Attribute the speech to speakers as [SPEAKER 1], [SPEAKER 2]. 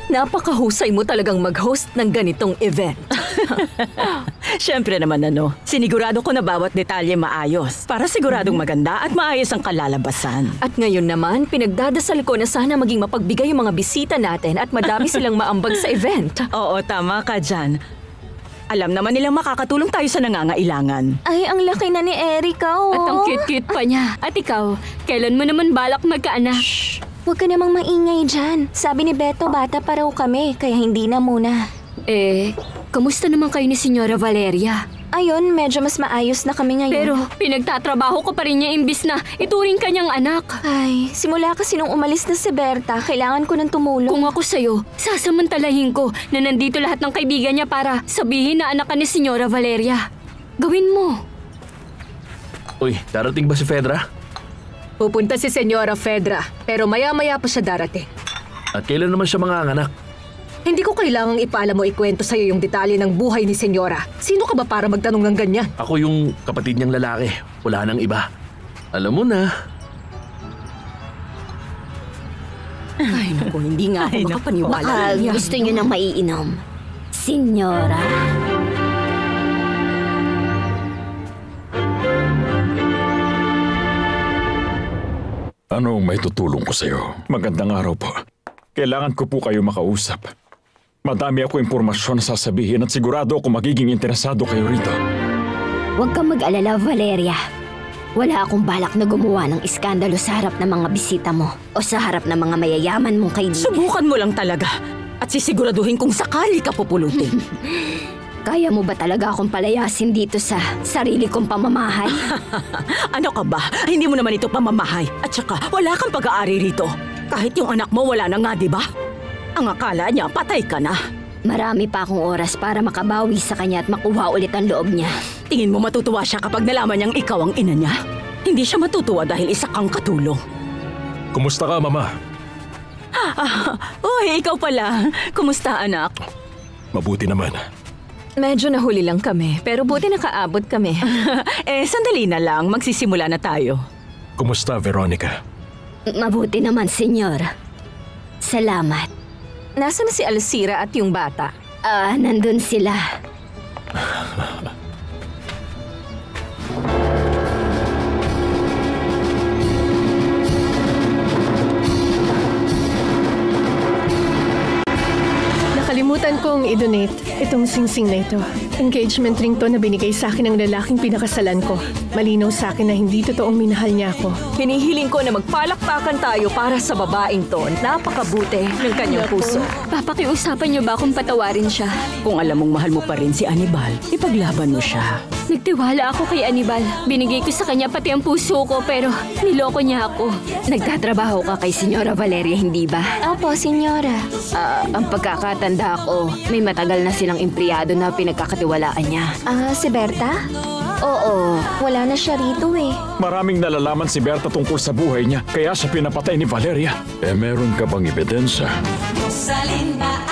[SPEAKER 1] Napakahusay mo talagang mag-host ng ganitong event.
[SPEAKER 2] Siyempre naman sinigurado ko na bawat detalye maayos para siguradong maganda at maayos ang kalalabasan.
[SPEAKER 1] At ngayon naman, pinagdadasal ko na sana maging mapagbigay yung mga bisita natin at madami silang maambag sa event.
[SPEAKER 2] Oo, tama ka dyan. Alam naman nilang makakatulong tayo sa nangangailangan.
[SPEAKER 1] Ay, ang laki na ni Erica, oh.
[SPEAKER 3] At ang cute-cute pa niya. At ikaw, kailan mo naman balak magkaanak?
[SPEAKER 1] Shh! Huwag ka namang maingay dyan. Sabi ni Beto, bata pa raw kami, kaya hindi na muna.
[SPEAKER 3] Kamusta naman kayo ni Senyora Valeria?
[SPEAKER 1] Ayun, medyo mas maayos na kami ngayon.
[SPEAKER 3] Pero pinagtatrabaho ko pa rin niya imbis na ituring kanyang anak.
[SPEAKER 1] Ay, simula kasi nung umalis na si Berta, kailangan ko ng tumulong.
[SPEAKER 3] Kung ako sa'yo, sasamantalahin ko na nandito lahat ng kaibigan niya para sabihin na anak ka ni Senyora Valeria. Gawin mo.
[SPEAKER 4] Uy, darating ba si Fedra?
[SPEAKER 5] Pupunta si Senyora Fedra, pero maya-maya pa siya darating.
[SPEAKER 4] At kailan naman siya manganganak?
[SPEAKER 5] Hindi ko kailangang ipaalam mo ikwento sa'yo yung detalye ng buhay ni Senyora. Sino ka ba para magtanong ng ganyan?
[SPEAKER 4] Ako yung kapatid niyang lalaki. Wala nang iba. Alam mo na.
[SPEAKER 1] Ay, naku, hindi nga ako makapaniwala.
[SPEAKER 6] Baka gusto niyo nang maiinom. Senyora.
[SPEAKER 7] Anong may tutulong ko sa'yo? Magandang araw po. Kailangan ko po kayo makausap. Madami ako impormasyon na sasabihin at sigurado ako magiging interesado kayo rito.
[SPEAKER 6] Huwag kang mag-alala, Valeria. Wala akong balak na gumawa ng iskandalo sa harap ng mga bisita mo o sa harap ng mga mayayaman mong kaibigan.
[SPEAKER 2] Subukan mo lang talaga at sisiguraduhin kung sakali ka pupulutin.
[SPEAKER 6] Kaya mo ba talaga akong palayasin dito sa sarili kong pamamahay?
[SPEAKER 2] Ano ka ba? Hindi mo naman ito pamamahay. At saka, wala kang pag-aari rito. Kahit yung anak mo wala na nga, di ba? Ang akala niya, patay ka na.
[SPEAKER 6] Marami pa akong oras para makabawi sa kanya at makuha ulit ang loob niya.
[SPEAKER 2] Tingin mo matutuwa siya kapag nalaman niyang ikaw ang ina niya? Hindi siya matutuwa dahil isa kang katulong.
[SPEAKER 7] Kumusta ka, Mama?
[SPEAKER 2] Uy, ikaw pala. Kumusta, anak?
[SPEAKER 7] Mabuti naman.
[SPEAKER 1] Medyo nahuli lang kami, pero buti nakaabot kami.
[SPEAKER 2] Sandali na lang. Magsisimula na tayo.
[SPEAKER 7] Kumusta, Veronica?
[SPEAKER 6] Mabuti naman, Senyor. Salamat.
[SPEAKER 1] Nasaan na si Alcira at yung bata?
[SPEAKER 6] Nandun sila.
[SPEAKER 8] Nakalimutan kong i-donate itong singsing na ito. Engagement ring to na binigay sa akin ng lalaking pinakasalan ko. Malinaw sa akin na hindi totoong minahal niya ako.
[SPEAKER 1] Hinihiling ko na magpalakpakan tayo para sa babaeng to. Napakabuti ng kanyang puso.
[SPEAKER 3] Papakiusapan niyo ba kung patawarin siya?
[SPEAKER 2] Kung alam mong mahal mo pa rin si Anibal, ipaglaban mo siya.
[SPEAKER 3] Nagtiwala ako kay Anibal. Binigay ko sa kanya pati ang puso ko pero niloko niya ako.
[SPEAKER 6] Nagtatrabaho ka kay Senyora Valeria, hindi ba?
[SPEAKER 1] Opo, Senyora.
[SPEAKER 6] Ang pagkakatanda ko, may matagal na silang empleyado na pinagkakatiwalaan niya.
[SPEAKER 1] Si Berta?
[SPEAKER 6] Oo.
[SPEAKER 1] Wala na siya rito eh.
[SPEAKER 7] Maraming nalalaman si Berta tungkol sa buhay niya, kaya siya pinapatay ni Valeria. Meron ka bang ebidensya?
[SPEAKER 9] Rosalinda